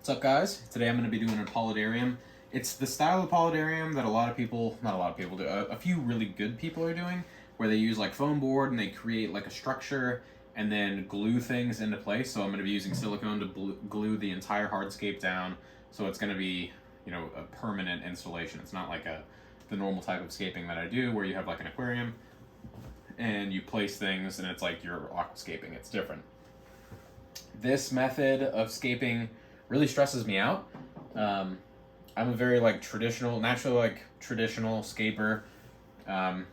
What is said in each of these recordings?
What's up, guys? Today I'm going to be doing a Paludarium. It's the style of Paludarium that not a lot of people do, a few really good people are doing, where they use like foam board and they create like a structure and then glue things into place. So I'm going to be using silicone to glue the entire hardscape down, so it's going to be, you know, a permanent installation. It's not like the normal type of scaping that I do, where you have like an aquarium and you place things and it's like you're aquascaping. It's different. This method of scaping really stresses me out. I'm a very naturally traditional scaper. Takashi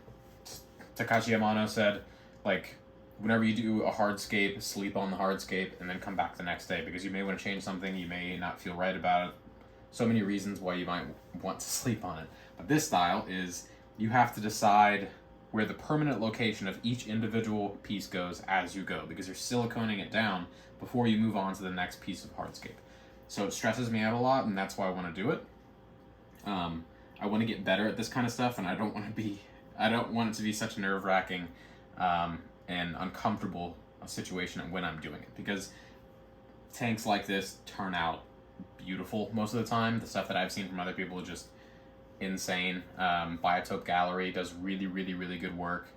Yamano said, like, whenever you do a hardscape, sleep on the hardscape and then come back the next day, because you may want to change something, you may not feel right about it. So many reasons why you might want to sleep on it. But this style is, you have to decide where the permanent location of each individual piece goes as you go, because you're siliconing it down before you move on to the next piece of hardscape. So it stresses me out a lot, and that's why I want to do it. I want to get better at this kind of stuff, and I don't want it to be such a nerve-wracking and uncomfortable situation when I'm doing it, because tanks like this turn out beautiful most of the time. The stuff that I've seen from other people is just insane. Biotope Gallery does really good work,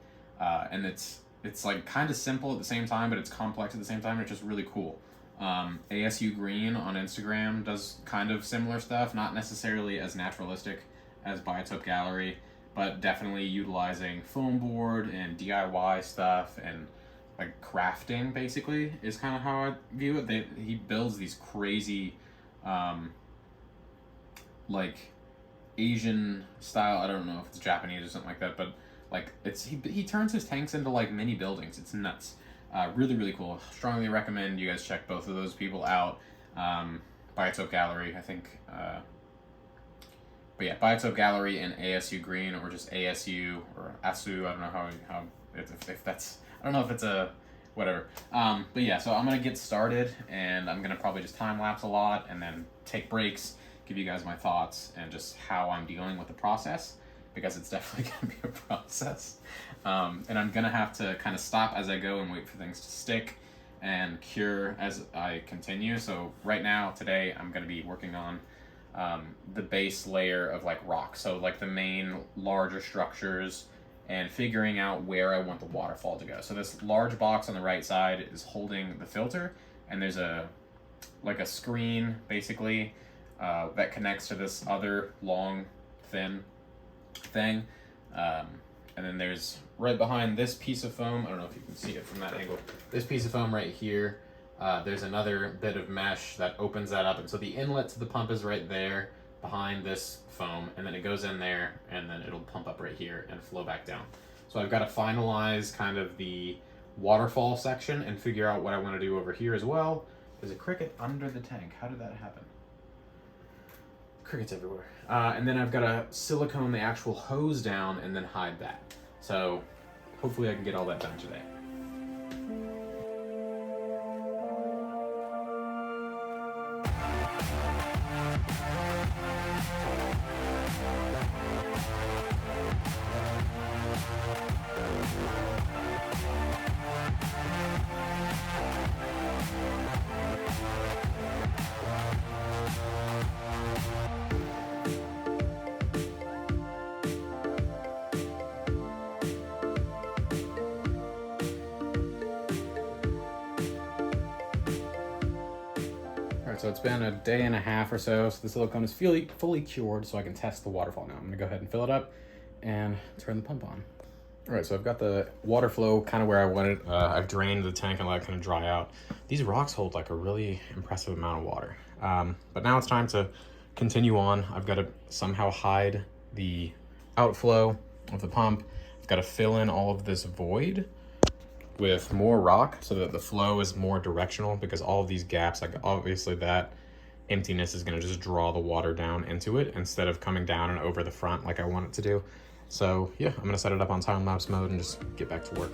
and it's like kind of simple at the same time, but it's complex at the same time. It's just really cool. ASU Green on Instagram does kind of similar stuff, not necessarily as naturalistic as Biotope Gallery, but definitely utilizing foam board and DIY stuff and like crafting, basically, is kind of how I view it. He builds these crazy like Asian style, I don't know if it's Japanese or something like that, but like he turns his tanks into like mini buildings. It's nuts. Really cool. Strongly recommend you guys check both of those people out. Biotope Gallery, I think. But yeah, Biotope Gallery and ASU Green, or just ASU or ASU. I don't know how if that's, I don't know if it's a whatever. But yeah, so I'm gonna get started, and I'm gonna probably just time lapse a lot and then take breaks, give you guys my thoughts and just how I'm dealing with the process, because it's definitely gonna be a process. And I'm gonna have to kind of stop as I go and wait for things to stick and cure as I continue. So right now, today, I'm gonna be working on the base layer of like rock, so like the main larger structures, and figuring out where I want the waterfall to go. So this large box on the right side is holding the filter, and there's a screen basically that connects to this other long thin thing, and then there's right behind this piece of foam, I don't know if you can see it from that angle, this piece of foam right here, there's another bit of mesh that opens that up, and so the inlet to the pump is right there behind this foam, and then it goes in there, and then it'll pump up right here and flow back down. So I've got to finalize kind of the waterfall section and figure out what I want to do over here as well. There's a cricket under the tank. How did that happen? Crickets everywhere. And then I've got to silicone the actual hose down and then hide that. So hopefully I can get all that done today. So it's been a day and a half or so the silicone is fully cured, so I can test the waterfall now. I'm gonna go ahead and fill it up and turn the pump on. All right, so I've got the water flow kind of where I want it. I've drained the tank and let it kind of dry out. These rocks hold like a really impressive amount of water. But now it's time to continue on. I've got to somehow hide the outflow of the pump. I've got to fill in all of this void with more rock so that the flow is more directional, because all of these gaps, like obviously that emptiness is going to just draw the water down into it instead of coming down and over the front like I want it to do. So yeah, I'm going to set it up on time lapse mode and just get back to work.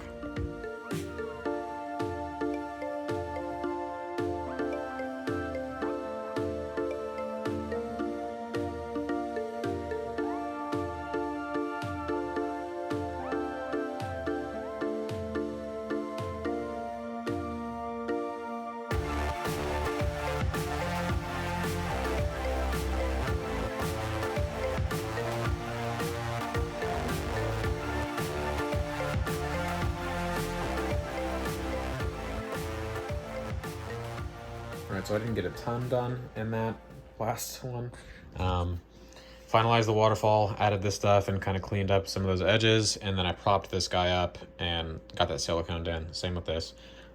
Alright, so I didn't get a ton done in that last one. Finalized the waterfall, added this stuff, and kind of cleaned up some of those edges, and then I propped this guy up and got that silicone in. Same with this.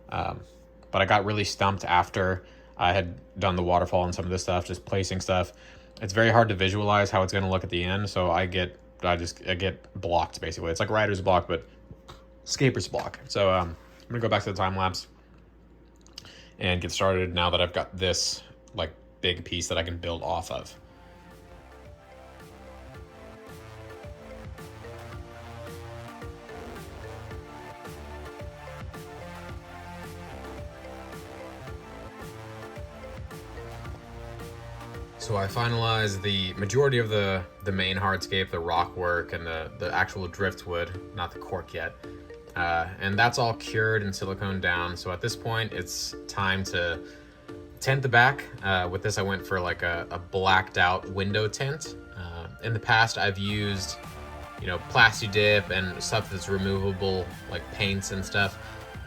But I got really stumped after I had done the waterfall and some of this stuff, just placing stuff. It's very hard to visualize how it's going to look at the end, so I get blocked, basically. It's like rider's block, but scaper's block. So I'm going to go back to the time lapse and get started now that I've got this like big piece that I can build off of. So I finalized the majority of the main hardscape, the rock work, and the actual driftwood, not the cork yet. And that's all cured and silicone down. So at this point, it's time to tint the back. With this, I went for like a blacked out window tint. In the past, I've used, Plasti Dip and stuff that's removable, like paints and stuff.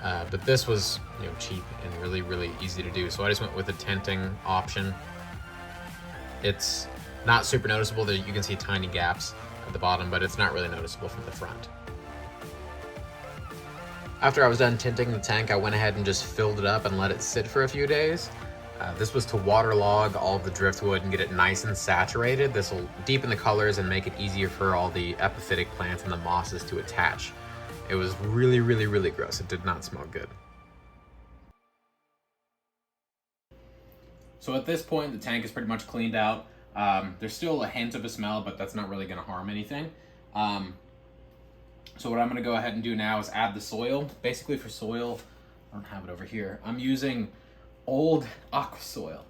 But this was, cheap and really, really easy to do. So I just went with the tinting option. It's not super noticeable that you can see tiny gaps at the bottom, but it's not really noticeable from the front. After I was done tinting the tank, I went ahead and just filled it up and let it sit for a few days. This was to waterlog all of the driftwood and get it nice and saturated. This will deepen the colors and make it easier for all the epiphytic plants and the mosses to attach. It was really, really, really gross. It did not smell good. So at this point, the tank is pretty much cleaned out. There's still a hint of a smell, but that's not really going to harm anything. So what I'm going to go ahead and do now is add the soil. Basically for soil, I don't have it over here, I'm using old aqua soil.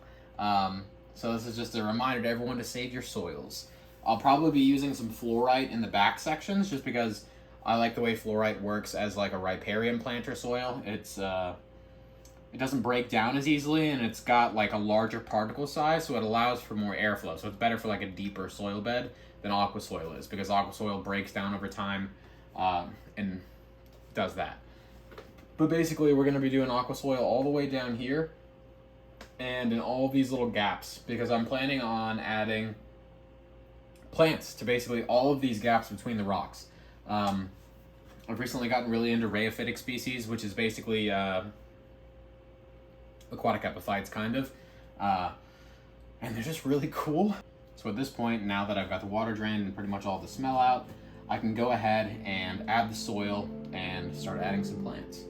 So this is just a reminder to everyone to save your soils. I'll probably be using some fluorite in the back sections just because I like the way fluorite works as like a riparian planter soil. It doesn't break down as easily, and it's got like a larger particle size, so it allows for more airflow. So it's better for like a deeper soil bed than aqua soil is, because aqua soil breaks down over time and does that. But basically, we're going to be doing aqua soil all the way down here and in all of these little gaps, because I'm planning on adding plants to basically all of these gaps between the rocks. I've recently gotten really into rheophytic species, which is basically aquatic epiphytes, kind of, and they're just really cool. So at this point, now that I've got the water drained and pretty much all the smell out, I can go ahead and add the soil and start adding some plants.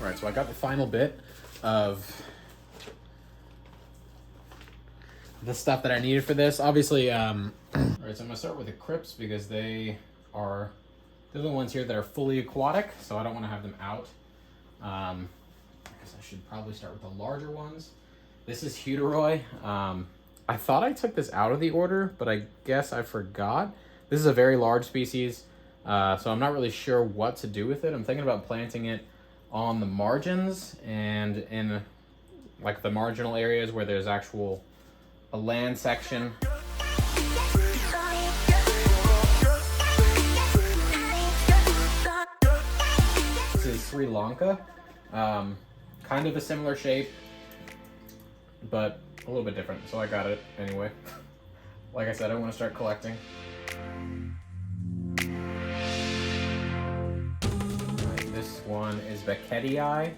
Alright, so I got the final bit of the stuff that I needed for this. Obviously, alright, so I'm going to start with the crypts because they're the ones here that are fully aquatic, so I don't want to have them out. I guess I should probably start with the larger ones. This is Huteroi. I thought I took this out of the order, but I guess I forgot. This is a very large species, so I'm not really sure what to do with it. I'm thinking about planting it on the margins and in like the marginal areas where there's a land section. This is Sri Lanka. Kind of a similar shape, but a little bit different, so I got it anyway. Like I said, I want to start collecting. This one is Beckettii.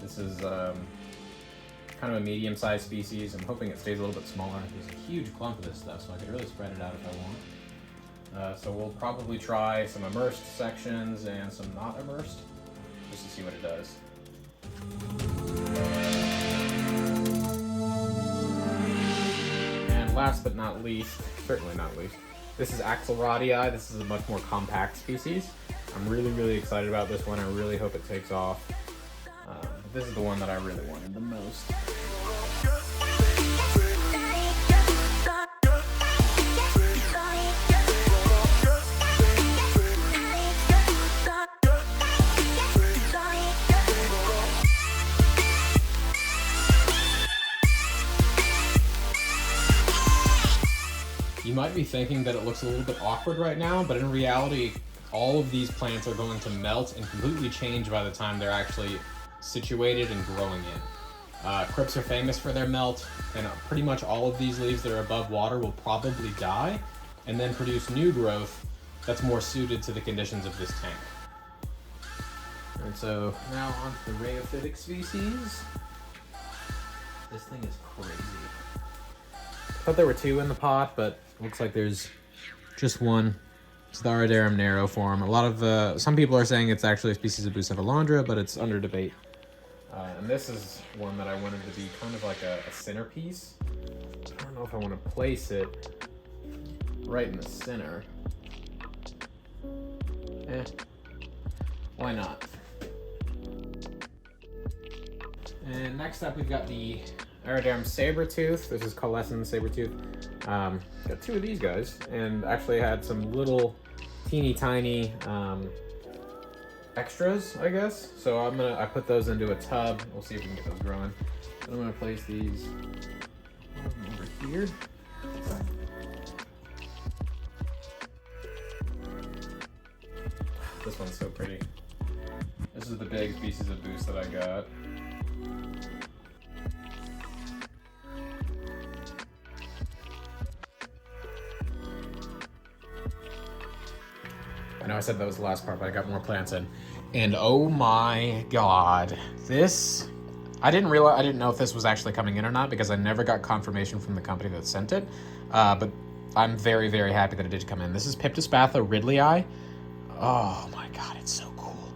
This is kind of a medium-sized species. I'm hoping it stays a little bit smaller. There's a huge clump of this stuff, so I could really spread it out if I want. So we'll probably try some immersed sections and some not immersed, just to see what it does. And last but not least, certainly not least, this is Axelrodii. This is a much more compact species. I'm really, really excited about this one. I really hope it takes off. this is the one that I really wanted the most. You might be thinking that it looks a little bit awkward right now, but in reality, all of these plants are going to melt and completely change by the time they're actually situated and growing in. Crypts are famous for their melt, and pretty much all of these leaves that are above water will probably die and then produce new growth that's more suited to the conditions of this tank. And so now on to the rheophytic species. This thing is crazy. I thought there were two in the pot, but looks like there's just one. It's the Paludarium narrow form. A lot of some people are saying it's actually a species of Bucephalandra, but it's under debate. And this is one that I wanted to be kind of like a centerpiece. I don't know if I want to place it right in the center. Why not? And next up, we've got the Paludarium sabertooth. This is Coalescent sabertooth. Got two of these guys, and actually had some little teeny tiny extras, I guess. So I put those into a tub. We'll see if we can get those growing. And I'm gonna place these over here. This one's so pretty. This is the big pieces of boost that I got. I know I said that was the last part, but I got more plants in. And oh my god, this, I didn't know if this was actually coming in or not because I never got confirmation from the company that sent it. But I'm very, very happy that it did come in. This is Piptospatha ridleyi. Oh my god, it's so cool.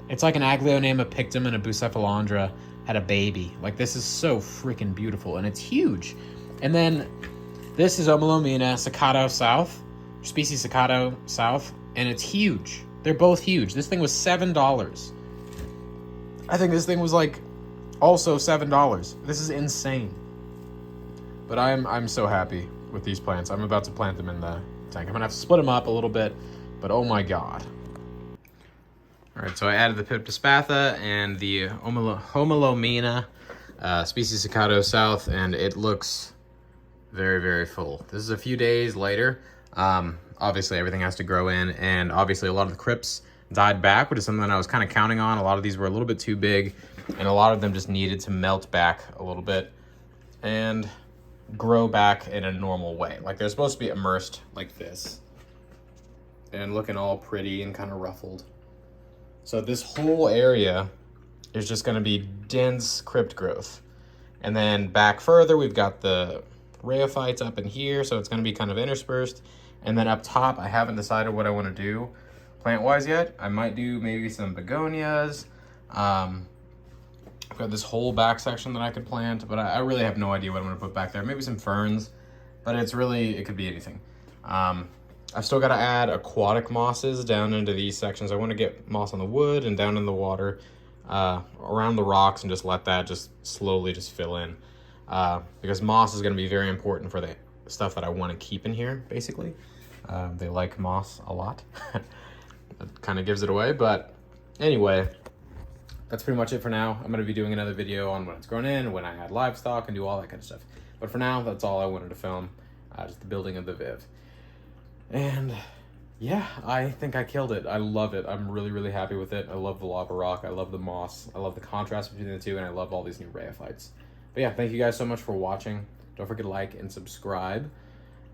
It's like an Aglaonema pictum and a Bucephalandra had a baby. Like, this is so freaking beautiful, and it's huge. And then this is Omalomena Sakato South, species Sakato South, and it's huge. They're both huge. This thing was $7. I think this thing was like also $7. This is insane. But I'm so happy with these plants. I'm about to plant them in the tank. I'm gonna have to split them up a little bit, but oh my god. All right, so I added the Piptospatha and the Omalomena species Sakato South, and it looks very, very full. This is a few days later. Obviously everything has to grow in, and obviously a lot of the crypts died back, which is something I was kind of counting on. A lot of these were a little bit too big, and a lot of them just needed to melt back a little bit and grow back in a normal way. Like, they're supposed to be immersed like this and looking all pretty and kind of ruffled. So this whole area is just going to be dense crypt growth. And then back further, we've got the rheophytes up in here, so it's going to be kind of interspersed. And then up top, I haven't decided what I want to do plant-wise yet. I might do maybe some begonias. I've got this whole back section that I could plant, but I really have no idea what I'm going to put back there. Maybe some ferns, but it could be anything. I've still got to add aquatic mosses down into these sections. I want to get moss on the wood and down in the water, around the rocks, and just let that just slowly just fill in. Because moss is going to be very important for the stuff that I want to keep in here, basically. They like moss a lot. That kind of gives it away, but anyway, that's pretty much it for now. I'm going to be doing another video on when it's grown in, when I add livestock, and do all that kind of stuff. But for now, that's all I wanted to film, just the building of the Viv. And yeah, I think I killed it. I love it. I'm really, really happy with it. I love the lava rock. I love the moss. I love the contrast between the two, and I love all these new rheophytes. But yeah, thank you guys so much for watching. Don't forget to like and subscribe.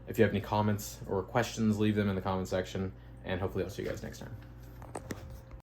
If you have any comments or questions, leave them in the comment section, and hopefully I'll see you guys next time.